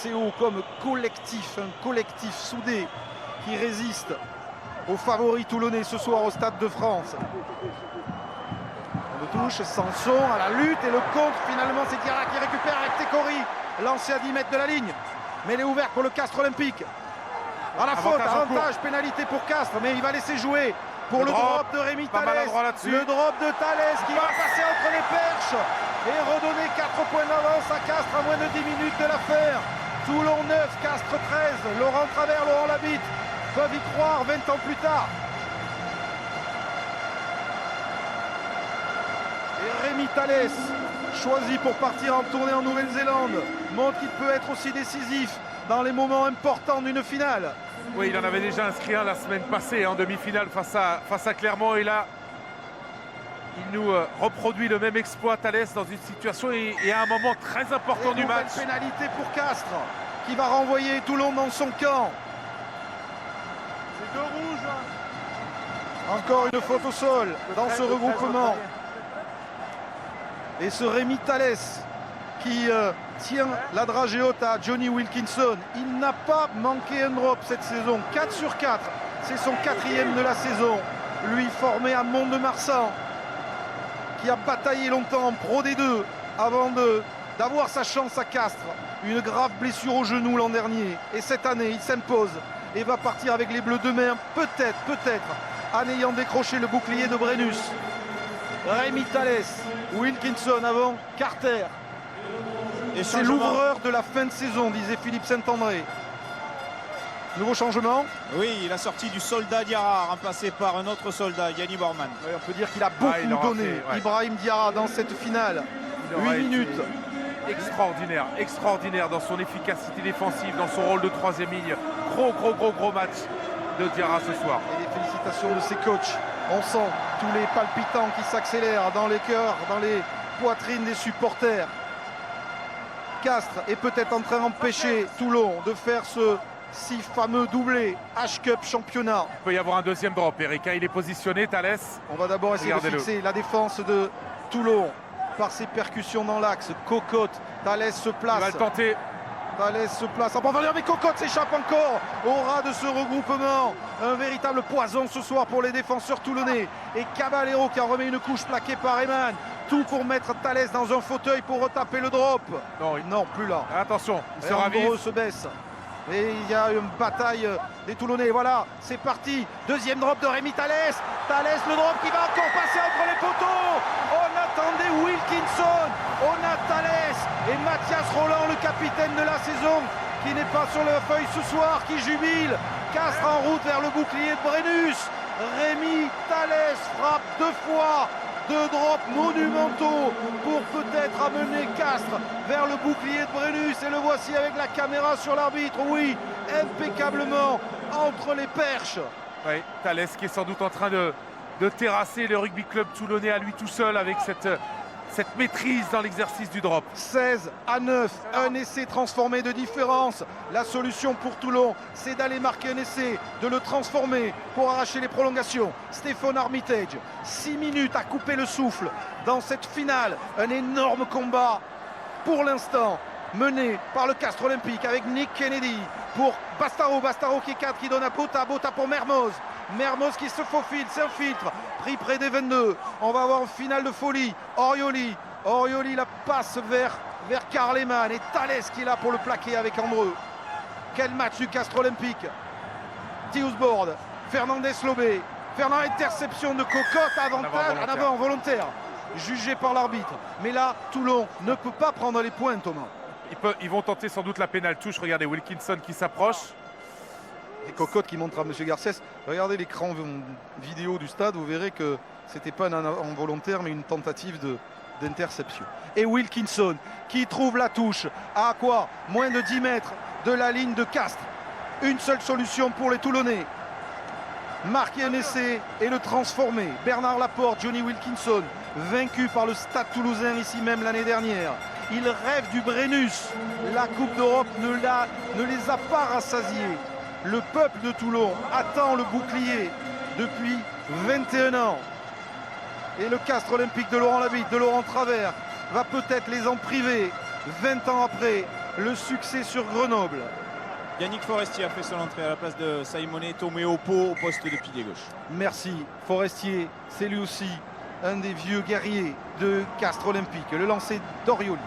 CO comme collectif, un collectif soudé qui résiste aux favoris toulonnais ce soir au Stade de France. On le touche, Sanson à la lutte et le contre finalement c'est Diarra qui récupère avec Tekori, lancé à 10 mètres de la ligne. Mais elle est ouverte pour le Castres Olympique. À la faute, avantage, pénalité pour Castres, mais il va laisser jouer pour le drop de Rémi pas Thalès. maladroit là-dessus. Le drop de Thalès qui va passer entre les perches et redonner 4 points d'avance à Castres à moins de 10 minutes de l'affaire. Toulon 9, Castres 13. Laurent Travers, Laurent Labitte peuvent y croire 20 ans plus tard. Et Rémi Thalès, choisi pour partir en tournée en Nouvelle-Zélande, montre qu'il peut être aussi décisif dans les moments importants d'une finale. Oui, il en avait déjà inscrit un la semaine passée en demi-finale face à Clermont. Et là, il nous reproduit le même exploit, Thalès, dans une situation et à un moment très important du match. Pénalité pour Castres qui va renvoyer Toulon dans son camp. C'est 2 rouges. Encore une faute au sol dans ce regroupement. Et ce Rémi Thalès qui tient la dragée haute à Johnny Wilkinson. Il n'a pas manqué un drop cette saison. 4 sur 4. C'est son 4e de la saison. Lui formé à Mont-de-Marsan, qui a bataillé longtemps en Pro D2 avant d'avoir sa chance à Castres. Une grave blessure au genou l'an dernier. Et cette année, il s'impose et va partir avec les Bleus demain, peut-être, en ayant décroché le bouclier de Brennus. Rémi Thalès, Wilkinson avant, Carter. Et C'est l'ouvreur de la fin de saison, disait Philippe Saint-André. Nouveau changement. Oui, la sortie du soldat Diarra, remplacé par un autre soldat, Yanni Borman. Oui, on peut dire qu'il a beaucoup donné, Ibrahim Diarra, dans cette finale. 8 minutes. Extraordinaire dans son efficacité défensive, dans son rôle de 3e ligne. Gros match de Diarra ce soir. Et les félicitations de ses coachs. On sent tous les palpitants qui s'accélèrent dans les cœurs, dans les poitrines des supporters. Castres est peut-être en train d'empêcher Toulon de faire ce si fameux doublé H-Cup championnat. Il peut y avoir un deuxième drop, Eric. Il est positionné, Thalès. On va d'abord essayer de fixer la défense de Toulon par ses percussions dans l'axe. Cocotte, Thalès se place. Il va le tenter. Thalès se place en profondeur, mais Cocotte s'échappe encore au ras de ce regroupement. Un véritable poison ce soir pour les défenseurs toulonnais. Et Caballero qui en remet une couche plaquée par Eman. Tout pour mettre Thalès dans un fauteuil pour retaper le drop. Non, plus là. Attention, il se ravive. Se baisse. Et il y a une bataille des Toulonnais. Voilà, c'est parti. Deuxième drop de Rémi Thalès. Thalès, le drop qui va encore passer entre les poteaux. On attendait Wilkinson. On a Thalès et Mathias Roland, le capitaine de la saison, qui n'est pas sur la feuille ce soir, qui jubile. Castres en route vers le bouclier de Brennus. Rémi Thalès frappe 2 fois. 2 drops monumentaux pour peut-être amener Castres vers le bouclier de Brennus. Et le voici avec la caméra sur l'arbitre. Oui, impeccablement entre les perches. Oui, Thalès qui est sans doute en train de terrasser le rugby club toulonnais à lui tout seul avec cette maîtrise dans l'exercice du drop. 16-9, un essai transformé de différence. La solution pour Toulon, c'est d'aller marquer un essai, de le transformer pour arracher les prolongations. Stéphane Armitage, 6 minutes à couper le souffle dans cette finale. Un énorme combat pour l'instant mené par le Castres Olympique avec Nick Kennedy pour Bastaro qui est 4, qui donne à Bota pour Mermoz. Mermoz qui se faufile, s'infiltre, pris près des 22. On va avoir une finale de folie. Orioli la passe vers Karl Eman et Thalès qui est là pour le plaquer avec Andreu. Quel match du Castres Olympique. Tiusbord, Fernandez Lobé. Interception de Cocotte, avantage en avant volontaire. Jugé par l'arbitre. Mais là, Toulon ne peut pas prendre les points, Thomas. Ils vont tenter sans doute la pénale touche. Regardez Wilkinson qui s'approche. Et Cocotte qui montre à M. Garcès. Regardez l'écran vidéo du stade, vous verrez que c'était pas un involontaire mais une tentative d'interception. Et Wilkinson qui trouve la touche à quoi? Moins de 10 mètres de la ligne de Castres. Une seule solution pour les Toulonnais. Marquer un essai et le transformer. Bernard Laporte, Johnny Wilkinson, vaincu par le Stade Toulousain ici même l'année dernière. Ils rêvent du Brennus. La Coupe d'Europe ne les a pas rassasiés. Le peuple de Toulon attend le bouclier depuis 21 ans. Et le Castres Olympique de Laurent Labitte, de Laurent Travers, va peut-être les en priver 20 ans après le succès sur Grenoble. Yannick Forestier a fait son entrée à la place de Simone Toméopo au poste de pilier gauche. Merci. Forestier, c'est lui aussi un des vieux guerriers de Castres Olympique. Le lancer d'Orioli.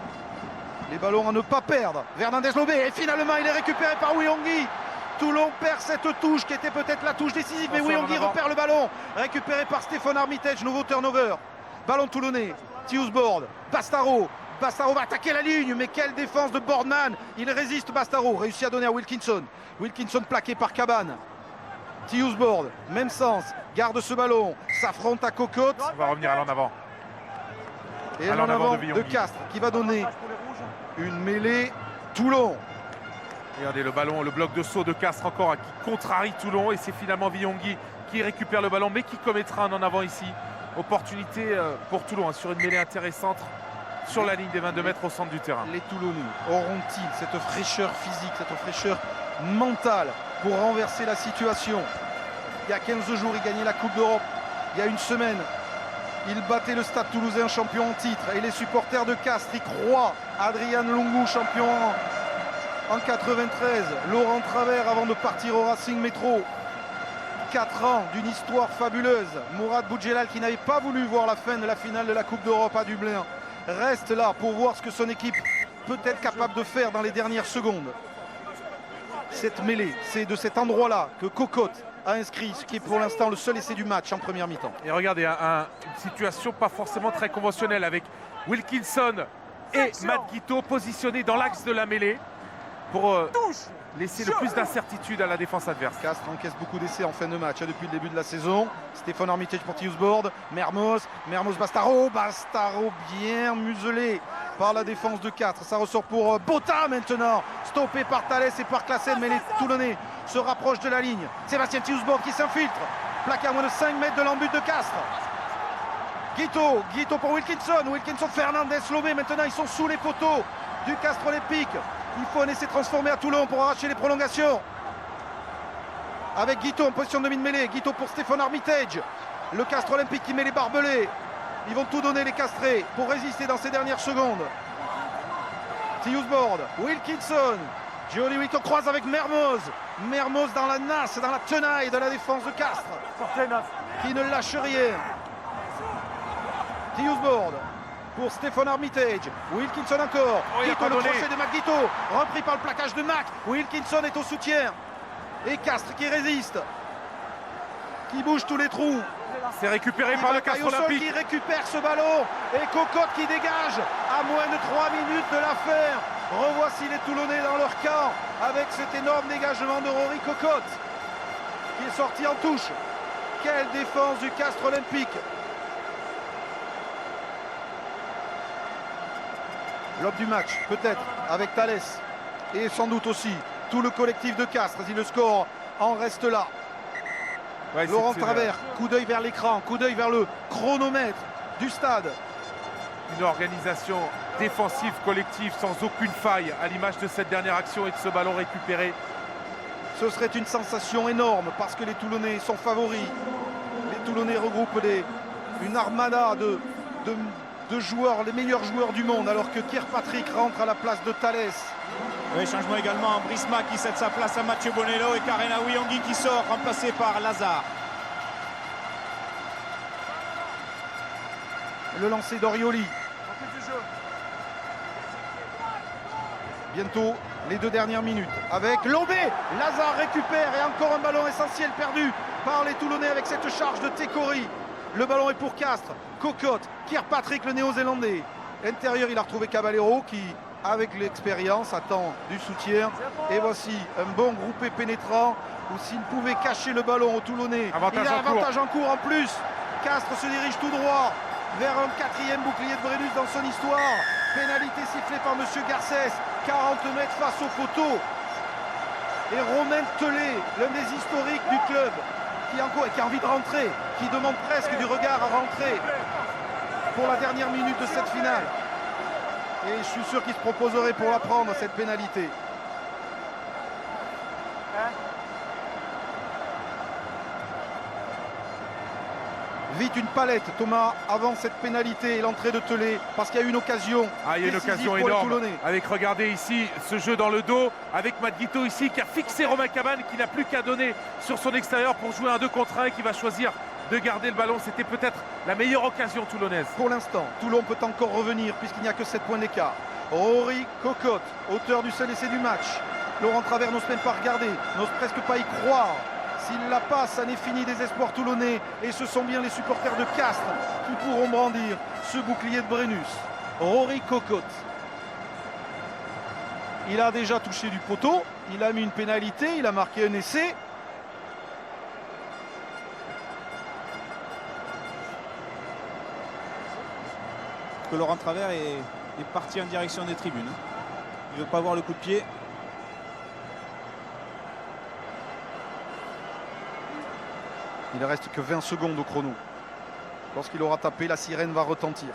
Les ballons à ne pas perdre. Fernandez Lobé et finalement il est récupéré par Wiyongi. Toulon perd cette touche qui était peut-être la touche décisive. Mais oui, Onguy repère le ballon. Récupéré par Stéphane Armitage, nouveau turnover. Ballon toulonnais. Tiusbord, Bastaro. Bastaro va attaquer la ligne, mais quelle défense de Boardman. Il résiste, Bastaro. Réussit à donner à Wilkinson. Wilkinson plaqué par Cabane. Tiusbord, même sens. Garde ce ballon. S'affronte à Cocotte. On va revenir à l'en avant. Et l'en avant de Castres qui va donner une mêlée Toulon. Regardez le ballon, le bloc de saut de Castres encore qui contrarie Toulon. Et c'est finalement Villongui qui récupère le ballon, mais qui commettra un en avant ici. Opportunité pour Toulon sur une mêlée intéressante sur la ligne des 22 mètres au centre du terrain. Les Toulonnais auront-ils cette fraîcheur physique, cette fraîcheur mentale pour renverser la situation? Il y a 15 jours, ils gagnaient la Coupe d'Europe. Il y a une semaine, ils battaient le Stade Toulousain, champion en titre. Et les supporters de Castres y croient. Adrien Lungu, champion en 93. Laurent Travers avant de partir au Racing Métro. 4 ans d'une histoire fabuleuse. Mourad Boudjelal, qui n'avait pas voulu voir la fin de la finale de la Coupe d'Europe à Dublin, reste là pour voir ce que son équipe peut être capable de faire dans les dernières secondes. Cette mêlée, c'est de cet endroit-là que Cocotte a inscrit, ce qui est pour l'instant le seul essai du match en première mi-temps. Et regardez, une situation pas forcément très conventionnelle avec Wilkinson et Matt Guiteau positionnés dans l'axe de la mêlée pour laisser le plus d'incertitude à la défense adverse. Castres encaisse beaucoup d'essais en fin de match depuis le début de la saison. Stéphane Armitage pour Tiusbord, Mermoz Bastaro bien muselé par la défense de Castres. Ça ressort pour Botta maintenant, stoppé par Thalès et par Classen, mais les Toulonnais se rapprochent de la ligne. Sébastien Tiusbord qui s'infiltre, plaqué à moins de 5 mètres de l'embut de Castres. Guiteau pour Wilkinson, Fernandez, Lobé, maintenant ils sont sous les poteaux du Castres Olympique. Il faut un essai transformé à Toulon pour arracher les prolongations. Avec Guiteau en position de demi-mêlée. Guiteau pour Stéphane Armitage. Le Castres Olympique qui met les barbelés. Ils vont tout donner les Castrés pour résister dans ces dernières secondes. Tiusbord, Wilkinson. Johnny Wilkinson croise avec Mermoz. Mermoz dans la nasse, dans la tenaille de la défense de Castres. Qui ne lâche rien. Tiusbord pour Stéphane Armitage. Wilkinson encore. Guiteau, le crochet de Mac Guiteau. Repris par le plaquage de Mac. Wilkinson est au soutien. Et Castres qui résiste. Qui bouge tous les trous. C'est récupéré par le Castres Olympique. Qui récupère ce ballon. Et Cocotte qui dégage à moins de 3 minutes de l'affaire. Revoici les Toulonnais dans leur camp. Avec cet énorme dégagement de Rory Cocotte. Qui est sorti en touche. Quelle défense du Castres Olympique. L'homme du match, peut-être, avec Thalès. Et sans doute aussi tout le collectif de Castres. Si le score en reste là. Ouais, Laurent Travers, coup d'œil vers l'écran, coup d'œil vers le chronomètre du stade. Une organisation défensive collective sans aucune faille à l'image de cette dernière action et de ce ballon récupéré. Ce serait une sensation énorme parce que les Toulonnais sont favoris. Les Toulonnais regroupent une armada de joueurs, les meilleurs joueurs du monde, alors que Kirkpatrick rentre à la place de Thalès. Oui, changement également. Brisma qui cède sa place à Mathieu Bonello et Karenaoui Onguy qui sort, remplacé par Lazare. Le lancer d'Orioli. Bientôt les 2 dernières minutes avec Lobé. Lazare récupère et encore un ballon essentiel perdu par les Toulonnais avec cette charge de Tekori. Le ballon est pour Castres. Cocotte, Kirkpatrick le néo-zélandais. Intérieur, il a retrouvé Caballero qui, avec l'expérience, attend du soutien. Et voici un bon groupé pénétrant où s'il pouvait cacher le ballon aux Toulonnais. Il a avantage en cours en plus. Castres se dirige tout droit vers un 4e bouclier de Brennus dans son histoire. Pénalité sifflée par M. Garcès. 40 mètres face au poteau. Et Romain Tellet, l'un des historiques du club, qui a envie de rentrer, qui demande presque du regard à rentrer pour la dernière minute de cette finale. Et je suis sûr qu'il se proposerait pour la prendre, cette pénalité. Vite une palette, Thomas, avant cette pénalité et l'entrée de Tellet, parce qu'il y a eu une occasion. Il y a une occasion énorme. Avec, regardez ici, ce jeu dans le dos, avec Matt Guiteau ici, qui a fixé Romain Cabane, qui n'a plus qu'à donner sur son extérieur pour jouer un 2 contre 1 et qui va choisir de garder le ballon. C'était peut-être la meilleure occasion toulonnaise. Pour l'instant, Toulon peut encore revenir, puisqu'il n'y a que 7 points d'écart. Rory Cocotte, auteur du seul essai du match. Laurent Travers n'ose même pas regarder, n'ose presque pas y croire. S'il la passe, ça n'est fini des espoirs toulonnais. Et ce sont bien les supporters de Castres qui pourront brandir ce bouclier de Brennus. Rory Cocotte. Il a déjà touché du poteau, il a mis une pénalité, il a marqué un essai. Que Laurent Travers est parti en direction des tribunes. Il ne veut pas voir le coup de pied. Il ne reste que 20 secondes au chrono. Lorsqu'il aura tapé, la sirène va retentir.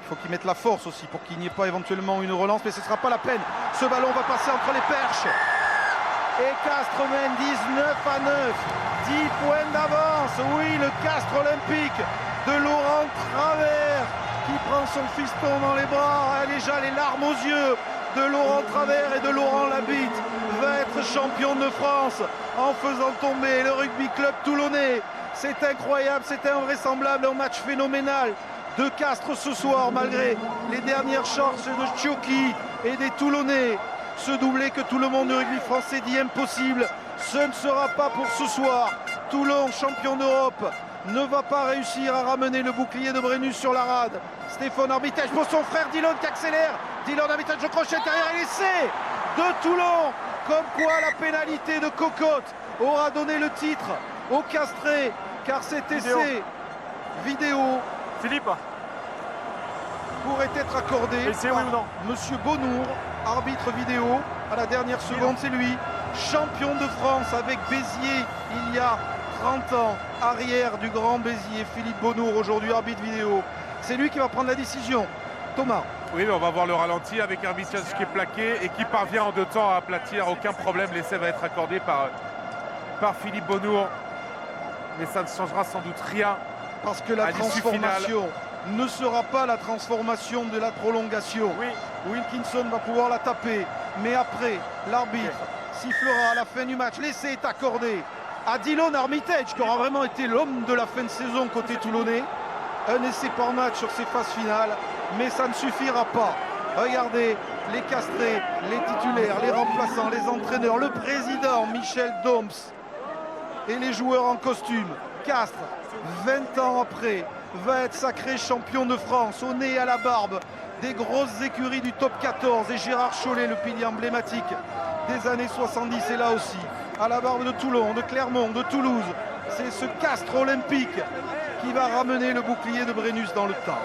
Il faut qu'il mette la force aussi pour qu'il n'y ait pas éventuellement une relance, mais ce ne sera pas la peine. Ce ballon va passer entre les perches. Et Castres mène 19-9. 10 points d'avance. Oui, le Castres olympique de Laurent Travers qui prend son fiston dans les bras. Elle a déjà les larmes aux yeux de Laurent Travers et de Laurent Labitte. Va être champion de France en faisant tomber le rugby club toulonnais. C'est incroyable, c'est invraisemblable, un match phénoménal de Castres ce soir malgré les dernières chances de Tchioki et des Toulonnais. Ce doublé que tout le monde du rugby français dit impossible, ce ne sera pas pour ce soir. Toulon, champion d'Europe, ne va pas réussir à ramener le bouclier de Brennus sur la rade. Stéphane Armitage pour son frère Dylan qui accélère. Dylan Armitage de crochet derrière et l'essai de Toulon. Comme quoi la pénalité de Cocotte aura donné le titre au Castré, car cet essai vidéo Philippe, pourrait être accordé essai par oui ou non? Monsieur Bonour, arbitre vidéo. À la dernière seconde, c'est lui, champion de France avec Béziers il y a 30 ans, arrière du grand Béziers, Philippe Bonour, aujourd'hui arbitre vidéo. C'est lui qui va prendre la décision. Thomas. Oui, mais on va voir le ralenti avec un Michel qui est plaqué et qui parvient en 2 temps à aplatir. Aucun problème, l'essai va être accordé par Philippe Bonour. Mais ça ne changera sans doute rien. Parce que la transformation ne sera pas la transformation de la prolongation. Oui. Wilkinson va pouvoir la taper. Mais après, l'arbitre sifflera à la fin du match. L'essai est accordé à Dylan Armitage, qui aura vraiment été l'homme de la fin de saison côté toulonnais. Un essai par match sur ces phases finales. Mais ça ne suffira pas. Regardez les castrés, les titulaires, les remplaçants, les entraîneurs, le président Michel Doms et les joueurs en costume. Castres, 20 ans après, va être sacré champion de France au nez et à la barbe des grosses écuries du top 14. Et Gérard Chollet, le pilier emblématique des années 70, est là aussi. À la barbe de Toulon, de Clermont, de Toulouse. C'est ce Castres olympique qui va ramener le bouclier de Brennus dans le temps.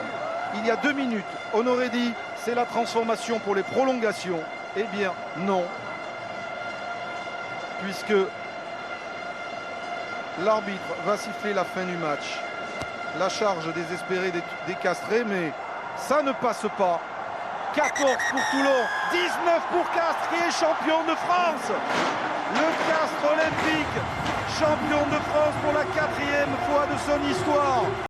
Il y a 2 minutes, on aurait dit c'est la transformation pour les prolongations. Eh bien non, puisque l'arbitre va siffler la fin du match. La charge désespérée des Castrés, mais ça ne passe pas. 14 pour Toulon, 19 pour Castres qui est champion de France. Le Castres olympique, champion de France pour la 4e fois de son histoire.